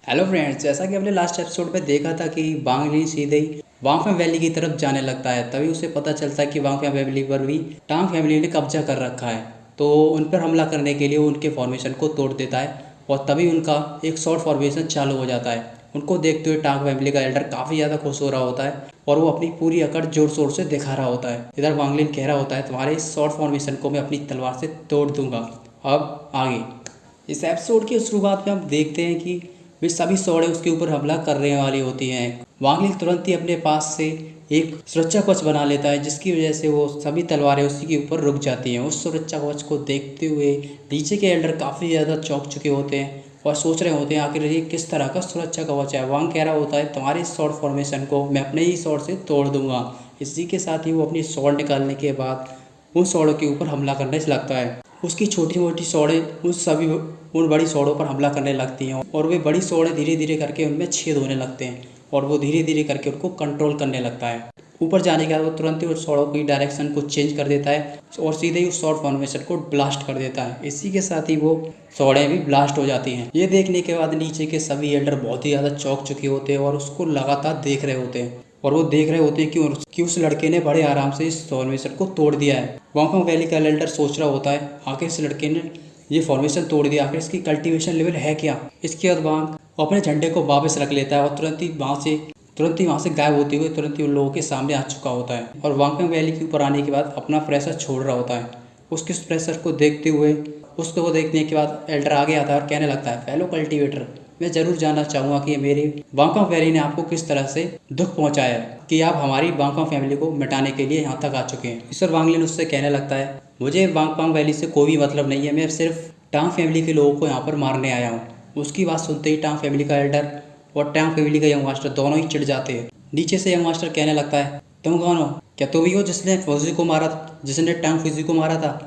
Hello friends, जैसा कि हमने लास्ट एपिसोड में देखा था कि वांग ली सीधे ही वांगफेंग वैली की तरफ जाने लगता है। तभी उसे पता चलता है कि वांगफेंग वैली पर भी टांग फैमिली ने कब्जा कर रखा है। तो उन पर हमला करने के लिए उनके फॉर्मेशन को तोड़ देता है और तभी उनका एक शॉर्ट फॉर्मेशन चालू हो जाता है। उनको देखते हुए टांग फैमिली का एल्डर काफ़ी ज़्यादा खुश हो रहा होता है और वो अपनी पूरी अकड़ जोर शोर से दिखा रहा होता है। इधर वांगलिन कह रहा होता है, तुम्हारे इस शॉर्ट फॉर्मेशन को मैं अपनी तलवार से तोड़ दूंगा। अब आगे इस एपिसोड की शुरुआत में हम देखते हैं कि वे सभी सौड़े उसके ऊपर हमला करने वाली होती हैं। वांगलिन तुरंत ही अपने पास से एक सुरक्षा कवच बना लेता है, जिसकी वजह से वो सभी तलवारें उसी के ऊपर रुक जाती हैं। उस सुरक्षा कवच को देखते हुए नीचे के एल्डर काफ़ी ज़्यादा चौंक चुके होते हैं और सोच रहे होते हैं आखिर ये किस तरह का सुरक्षा कवच है। वांग कह रहा होता है, तुम्हारे शॉर्ट फॉर्मेशन को मैं अपने ही शॉर्ट से तोड़ दूंगा। इसी के साथ ही वो अपनी शॉर्ट निकालने के बाद उन सौड़ों के ऊपर हमला करने लगता है। उसकी छोटी मोटी सौड़ें उन बड़ी सौड़ों पर हमला करने लगती हैं और वे बड़ी सौड़ें धीरे धीरे करके उनमें छेद होने लगते हैं और वो धीरे धीरे करके उनको कंट्रोल करने लगता है। ऊपर जाने के बाद वो तुरंत ही उस सौड़ों की डायरेक्शन को चेंज कर देता है और सीधे ही उस शॉर्ट फॉर्मेशन को ब्लास्ट कर देता है। इसी के साथ ही वो सौड़ें भी ब्लास्ट हो जाती हैं। ये देखने के बाद नीचे के सभी एल्डर बहुत ही ज़्यादा चौंक चुके होते हैं और उसको लगातार देख रहे होते हैं और वो देख रहे होते हैं कि उस लड़के ने बड़े आराम से इस फॉर्मेशन को तोड़ दिया है। वांगफेंग वैली का एल्डर सोच रहा होता है, आखिर इस लड़के ने ये फॉर्मेशन तोड़ दिया, आखिर इसकी कल्टीवेशन लेवल है क्या। इसके बाद वांग अपने झंडे को वापस रख लेता है और तुरंत ही वहाँ से गायब होते हुए तुरंत ही उन लोगों के सामने आ चुका होता है और वांगफेंग वैली के ऊपर आने के बाद अपना प्रेशर छोड़ रहा होता है। उसके प्रेशर को देखते हुए उसको देखने के बाद एल्डर आगे आता है और कहने लगता है, फेलो कल्टीवेटर, मैं जरूर जानना चाहूँगा कि मेरी वांगफेंग वैली ने आपको किस तरह से दुख पहुँचाया है कि आप हमारी वांगफेंग फैमिली को मिटाने के लिए यहाँ तक आ चुके हैं। ईश्वर वांगलिन उससे कहने लगता है, मुझे वांगफेंग वैली से कोई भी मतलब नहीं है, मैं सिर्फ टांग फैमिली के लोगों को यहाँ पर मारने आया हूँ। उसकी बात सुनते ही टांग फैमिली का एल्डर और टांग फैमिली का यंग मास्टर दोनों ही चिढ़ जाते हैं। नीचे से यंग मास्टर कहने लगता है, तुम कौन हो? क्या तुम ही हो जिसने फौजी को मारा था, जिसने टांग फौजी को मारा था?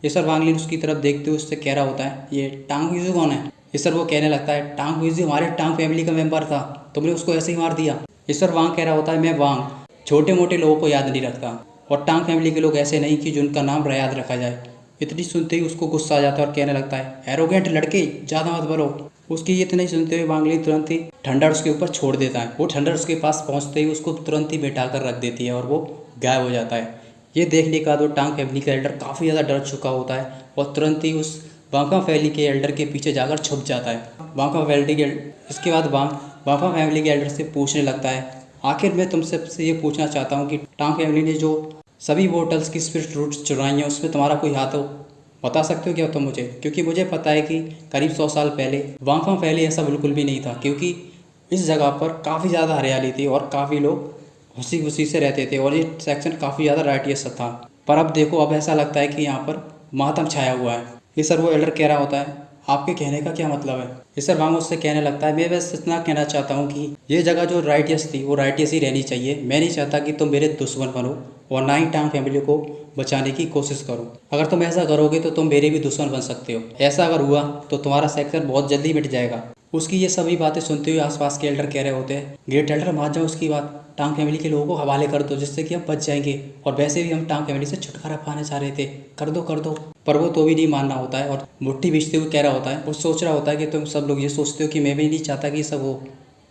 ये सर वांगलिन उसकी तरफ देखते हुए उससे कह रहा होता है, ये टांग फौजी कौन है? ये सर वो कहने लगता है, टांग फौजी हमारे टांग फैमिली का मेंबर था, तुमने उसको ऐसे ही मार दिया। ये सर वांग कह रहा होता है, मैं वांग छोटे मोटे लोगों को याद नहीं रखता और टांग फैमिली के लोग ऐसे नहीं कि जिनका नाम याद रखा जाए। इतनी सुनते ही उसको गुस्सा आ जाता है और कहने लगता है, एरोगेंट लड़के, ज़्यादा मत बोलो। उसकी ये इतनी सुनते हुए वांगलिन तुरंत ही ठंडर उसके ऊपर छोड़ देता है। वो ठंडर उसके पास पहुंचते ही उसको तुरंत ही बैठा कर रख देती है और वो गायब हो जाता है। ये देखने के बाद वो टांग फैमिली का एल्डर काफ़ी ज़्यादा डर चुका होता है और तुरंत ही उस वांगफेंग फैमिली के एल्डर के पीछे जाकर छुप जाता है। वांगफेंग फैमिली के इसके बाद वांगफेंग फैमिली के एल्डर से पूछने लगता है, आखिर मैं तुमसे ये पूछना चाहता हूँ कि टांग फैमिली ने जो सभी वोटल्स की स्पिरिट रूट्स चुराई हैं उसमें तुम्हारा कोई हाथ हो? बता सकते हो क्या तुम मुझे? क्योंकि मुझे पता है कि करीब 100 साल पहले वांगफेंग फैली ऐसा बिल्कुल भी नहीं था, क्योंकि इस जगह पर काफ़ी ज़्यादा हरियाली थी और काफ़ी लोग हंसी खुशी से रहते थे और ये सेक्शन काफ़ी ज़्यादा राइटियस था। पर अब देखो, अब ऐसा लगता है कि यहाँ पर मातम छाया हुआ है। ये सर वो एल्डर कह रहा होता है, आपके कहने का क्या मतलब है? ये सर वांग उससे कहने लगता है, मैं बस इतना कहना चाहता हूँ कि ये जगह जो राइटियस थी वो राइटियस ही रहनी चाहिए। मैं नहीं चाहता कि तुम मेरे दुश्मन बनो और ना ही टांग फैमिली को बचाने की कोशिश करो। अगर तुम ऐसा करोगे तो तुम मेरे भी दुश्मन बन सकते हो। ऐसा अगर हुआ तो तुम्हारा सेक्शन बहुत जल्दी मिट जाएगा। उसकी ये सभी बातें सुनते हुए आसपास के एल्डर कह रहे होते हैं, ग्रेट एल्डर मान जाओ उसकी बात, टांग फैमिली के लोगों को हवाले कर दो जिससे कि हम बच जाएंगे और वैसे भी हम टांग फैमिली से छुटकारा पाना चाह रहे थे, कर दो कर दो। पर वो तो भी नहीं मानना होता है और मुट्ठी भींचते हुए कह रहा होता है, वो सोच रहा होता है कि तुम सब लोग ये सोचते हो कि मैं भी नहीं चाहता कि सब हो,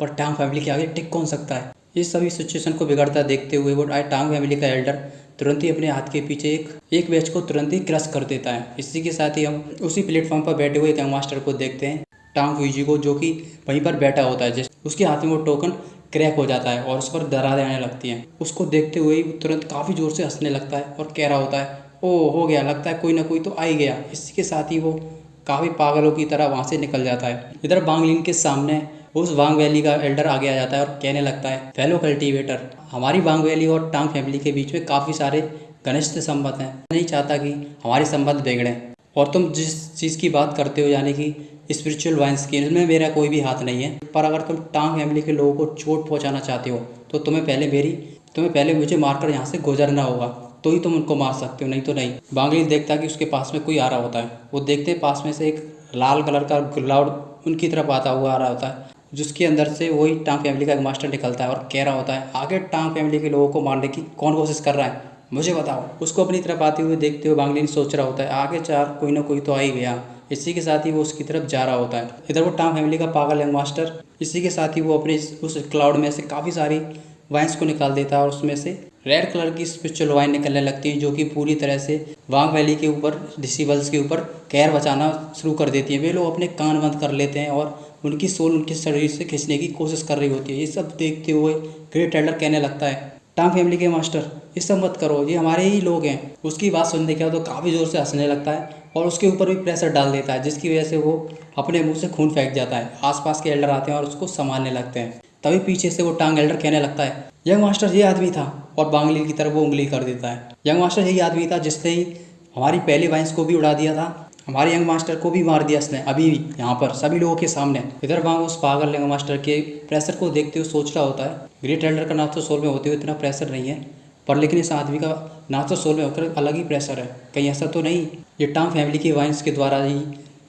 पर टांग फैमिली के आगे टिक कौन सकता है? इस सभी सिचुएशन को बिगड़ता देखते हुए वो टांग फैमिली का एल्डर तुरंत ही अपने हाथ के पीछे एक बैच को तुरंत ही क्रश कर देता है। इसी के साथ ही हम उसी प्लेटफॉर्म पर बैठे हुए एक यंग मास्टर को देखते हैं, टांग फूजी को, जो कि वहीं पर बैठा होता है। जिस उसके हाथ में वो टोकन क्रैक हो जाता है और उस पर दरारें आने लगती हैं। उसको देखते हुए वो तुरंत काफ़ी ज़ोर से हंसने लगता है और कह रहा होता है, ओ हो गया, लगता है कोई ना कोई तो आ ही गया। इसी के साथ ही वो काफ़ी पागलों की तरह वहाँ से निकल जाता है। इधर वांगलिन के सामने उस वांग वैली का एल्डर आगे आ जाता है और कहने लगता है, फेलो कल्टीवेटर, हमारी वांग वैली और टांग फैमिली के बीच में काफ़ी सारे घनिष्ठ संबंध हैं। मैं नहीं चाहता कि हमारे संबंध बिगड़ें और तुम जिस चीज़ की बात करते हो यानी कि स्पिरिचुअल वाइन्स की, इसमें मेरा कोई भी हाथ नहीं है। पर अगर तुम टांग फैमिली के लोगों को चोट पहुंचाना चाहते हो तो तुम्हें पहले मुझे मारकर यहाँ से गुजरना होगा, तो ही तुम उनको मार सकते हो, नहीं तो नहीं। वांगलिन देखता है कि उसके पास में कोई आ रहा होता है। वो देखते पास में से एक लाल कलर का क्लाउड उनकी तरफ आता हुआ आ रहा होता है, जिसके अंदर से वही टांग फैमिली का एक मास्टर निकलता है और कह रहा होता है, आगे टांग फैमिली के लोगों को मारने की कौन कोशिश कर रहा है, मुझे बताओ। उसको अपनी तरफ आते हुए देखते हुए वांगलिन सोच रहा होता है, आगे चार कोई ना कोई तो आ ही गया, इसी के साथ ही वो उसकी तरफ जा रहा होता है। इधर वो टांग फैमिली का पागल यंग मास्टर इसी के साथ ही वो अपने उस क्लाउड में से काफ़ी सारी वाइन्स को निकाल देता है और उसमें से रेड कलर की स्पिरिचुअल वाइन निकलने लगती है, जो कि पूरी तरह से वांग वैली के ऊपर, डिसीबल्स के ऊपर कहर बचाना शुरू कर देती है। वे लोग अपने कान बंद कर लेते हैं और उनकी सोल उनके शरीर से खींचने की कोशिश कर रही होती है। ये सब देखते हुए ग्रेट एल्डर कहने लगता है, टांग फैमिली के मास्टर ये सब मत करो, ये हमारे ही लोग हैं। उसकी बात सुनने के बाद तो काफ़ी ज़ोर से हंसने लगता है और उसके ऊपर भी प्रेशर डाल देता है, जिसकी वजह से वो अपने मुंह से खून फेंक जाता है। आसपास के एल्डर आते हैं और उसको संभालने लगते हैं। तभी पीछे से वो टांग एल्डर कहने लगता है, यंग मास्टर ये आदमी था, और बांगली की तरफ वो उंगली कर देता है। यंग मास्टर यही आदमी था जिसने ही हमारी पहली वाइन्स को भी उड़ा दिया था, हमारे यंग मास्टर को भी मार दिया इसने अभी भी यहाँ पर सभी लोगों के सामने। इधर वांग उस पागल यंग मास्टर के प्रेशर को देखते हुए सोच रहा होता है, ग्रेट एल्डर का नाथ तो सोल में होते हुए इतना प्रेशर नहीं है, पर लेकिन इस आदमी का नाथ तो सोल में होकर अलग ही प्रेशर है। कहीं ऐसा तो नहीं ये टांग फैमिली की वाइन्स के द्वारा ही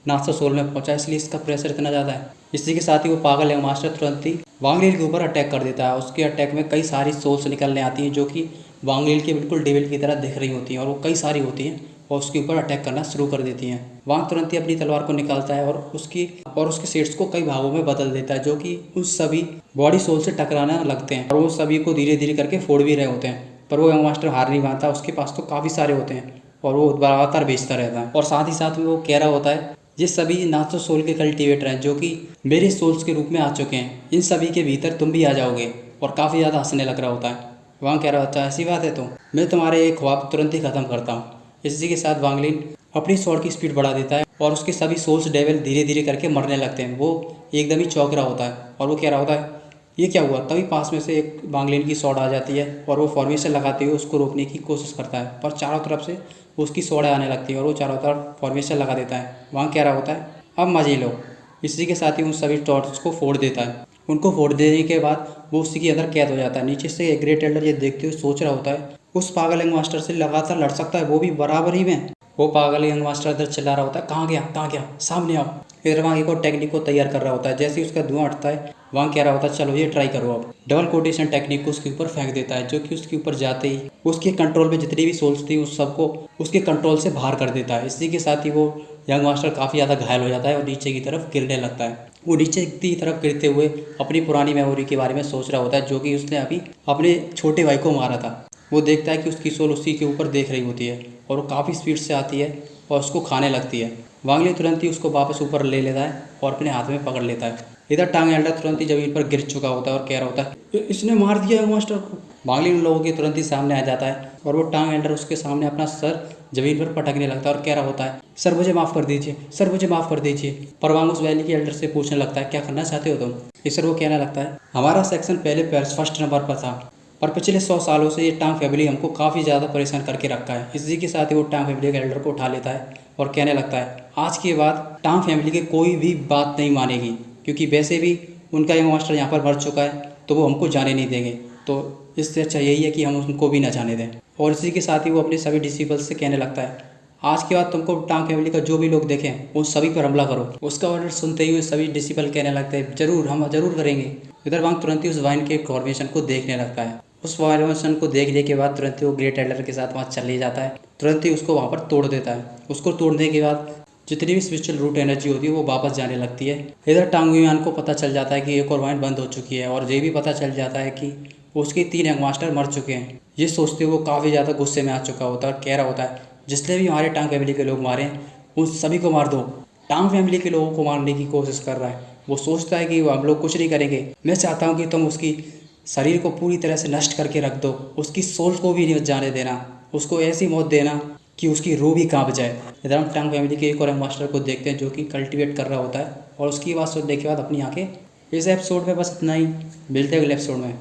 नाथ तो सोल में पहुंचा, इसलिए इसका प्रेशर इतना ज़्यादा है। इसी के साथ ही वो पागल यंग मास्टर तुरंत ही वांगलील के ऊपर अटैक कर देता है। उसके अटैक में कई सारी सोल्स निकलने आती हैं, जो कि वांगलील के बिल्कुल डेविल की तरह दिख रही होती हैं, और वो कई सारी होती हैं और उसके ऊपर अटैक करना शुरू कर देती हैं। वांग तुरंत ही अपनी तलवार को निकालता है और उसके शेड्स को कई भागों में बदल देता है, जो कि उस सभी बॉडी सोल से टकराना लगते हैं और वो सभी को धीरे धीरे करके फोड़ भी रहे होते हैं। पर वो यंग मास्टर हार नहीं मानता, उसके पास तो काफ़ी सारे होते हैं और वो लगातार बेचता रहता है। और साथ ही साथ में वो कह रहा होता है, ये सभी नाचो सोल के कल्टीवेटर हैं, जो कि मेरे सोल्स के रूप में आ चुके हैं, इन सभी के भीतर तुम भी आ जाओगे। और काफ़ी ज़्यादा हंसने लग रहा होता है। वहाँ कह रहा होता है, ऐसी बात है तो मैं तुम्हारे एक ख्वाब तुरंत ही ख़त्म करता हूँ। इसी के साथ वांगलिन अपनी स्वॉर्ड की स्पीड बढ़ा देता है और उसके सभी सोल्स डेविल धीरे धीरे करके मरने लगते हैं। वो एकदम ही चौंक रहा होता है और वो कह रहा होता है, ये क्या हुआ। तभी पास में से एक वांगलिन की स्वॉर्ड आ जाती है और वो फॉर्मेशन लगाते हुए उसको रोकने की कोशिश करता है, पर चारों तरफ से उसकी स्वॉर्ड आने लगती है और वो चारों तरफ फॉर्मेशन लगा देता है। वहाँ कह रहा होता है, अब मजे लो। इसी के साथ ही उन सभी टॉर्च को फोड़ देता है। उनको फोड़ देने के बाद वो उसी के अंदर कैद हो जाता है। नीचे से ग्रेट एल्डर ये देखते हुए सोच रहा होता है, उस पागल यंग मास्टर से लगातार लड़ सकता है, वो भी बराबर ही में। वो पागल यंग मास्टर इधर चिल्ला रहा होता है, कहाँ गया, सामने आओ। इधर वहाँ एक और टेक्निक को तैयार कर रहा होता है। जैसे ही उसका धुआं हटता है, वहाँ कह रहा होता है, चलो ये ट्राई करो। अब डबल कोटेशन टेक्निक को उसके ऊपर फेंक देता है, जो कि उसके ऊपर जाते ही उसके कंट्रोल में जितनी भी सोल्स थी उस सबको उसके कंट्रोल से बाहर कर देता है। इसी के साथ ही वो यंग मास्टर काफ़ी ज़्यादा घायल हो जाता है और नीचे की तरफ गिरने लगता है। वो नीचे की तरफ गिरते हुए अपनी पुरानी मेमोरी के बारे में सोच रहा होता है, जो कि उसने अभी अपने छोटे भाई को मारा था। वो देखता है कि उसकी सोल उसी के ऊपर देख रही होती है और वो काफ़ी स्पीड से आती है और उसको खाने लगती है। वांगली तुरंत ही उसको वापस ऊपर ले लेता है और अपने हाथ में पकड़ लेता है। इधर टांग एल्डर तुरंत ही जमीन पर गिर चुका होता है और कह रहा होता है, इसने मार दिया है मास्टर को। वांगली उन लोगों के तुरंत ही सामने आ जाता है और वो टांग एल्डर उसके सामने अपना सर जमीन पर पटकने लगता है और कह रहा होता है, सर मुझे माफ़ कर दीजिए, सर मुझे माफ़ कर दीजिए। पर वांग उस वैली के एल्डर से पूछने लगता है, क्या करना चाहते हो तुम। इस सर वो कहने लगता है, हमारा सेक्शन पहले फर्स्ट नंबर पर था, और पिछले 100 सालों से ये टांग फैमिली हमको काफ़ी ज़्यादा परेशान करके रखा है। इसी के साथ ही वो टांग फैमिली के एल्डर को उठा लेता है और कहने लगता है, आज के बाद टांग फैमिली की कोई भी बात नहीं मानेगी, क्योंकि वैसे भी उनका यंग मास्टर यहाँ पर मर चुका है, तो वो हमको जाने नहीं देंगे। तो इससे अच्छा यही है कि हम उनको भी ना जाने दें। और इसी के साथ ही वो अपने सभी डिसिपल्स से कहने लगता है, आज के बाद तुमको टांग फैमिली का जो भी लोग देखें उन सभी पर हमला करो। उसका ऑर्डर सुनते ही सभी डिसिपल कहने लगते हैं, जरूर, हम जरूर करेंगे। इधर वांग तुरंत ही उस वाइन के फॉर्मेशन को देखने लगता है। उस फॉर्मेशन को देखने के बाद तुरंत ही वो ग्रेट एल्डर के साथ वहाँ चले जाता है। तुरंत ही उसको वहाँ पर तोड़ देता है। उसको तोड़ने के बाद जितनी भी स्पिरिचुअल रूट एनर्जी होती है वो वापस जाने लगती है। इधर टांग युआन को पता चल जाता है कि एक और वाइन बंद हो चुकी है, और ये भी पता चल जाता है कि उसके 3 यंग मास्टर मर चुके हैं। ये सोचते हुए वो काफ़ी ज़्यादा गुस्से में आ चुका होता है और कह रहा होता है, जिसने भी हमारे टांग फैमिली के लोग मारे उन सभी को मार दो। टांग फैमिली के लोगों को मारने की कोशिश कर रहा है। वो सोचता है कि हम लोग कुछ नहीं करेंगे, मैं चाहता हूँ कि तुम उसकी शरीर को पूरी तरह से नष्ट करके रख दो, उसकी सोल को भी नहीं जाने देना, उसको ऐसी मौत देना कि उसकी रूह भी कांप जाए। इधर हम टांग फैमिली के एक और मास्टर को देखते हैं, जो कि कल्टीवेट कर रहा होता है, और उसकी बात सुनने के बाद अपनी आंखें। इस एपिसोड में बस इतना ही, मिलते हैं अगले एपिसोड में।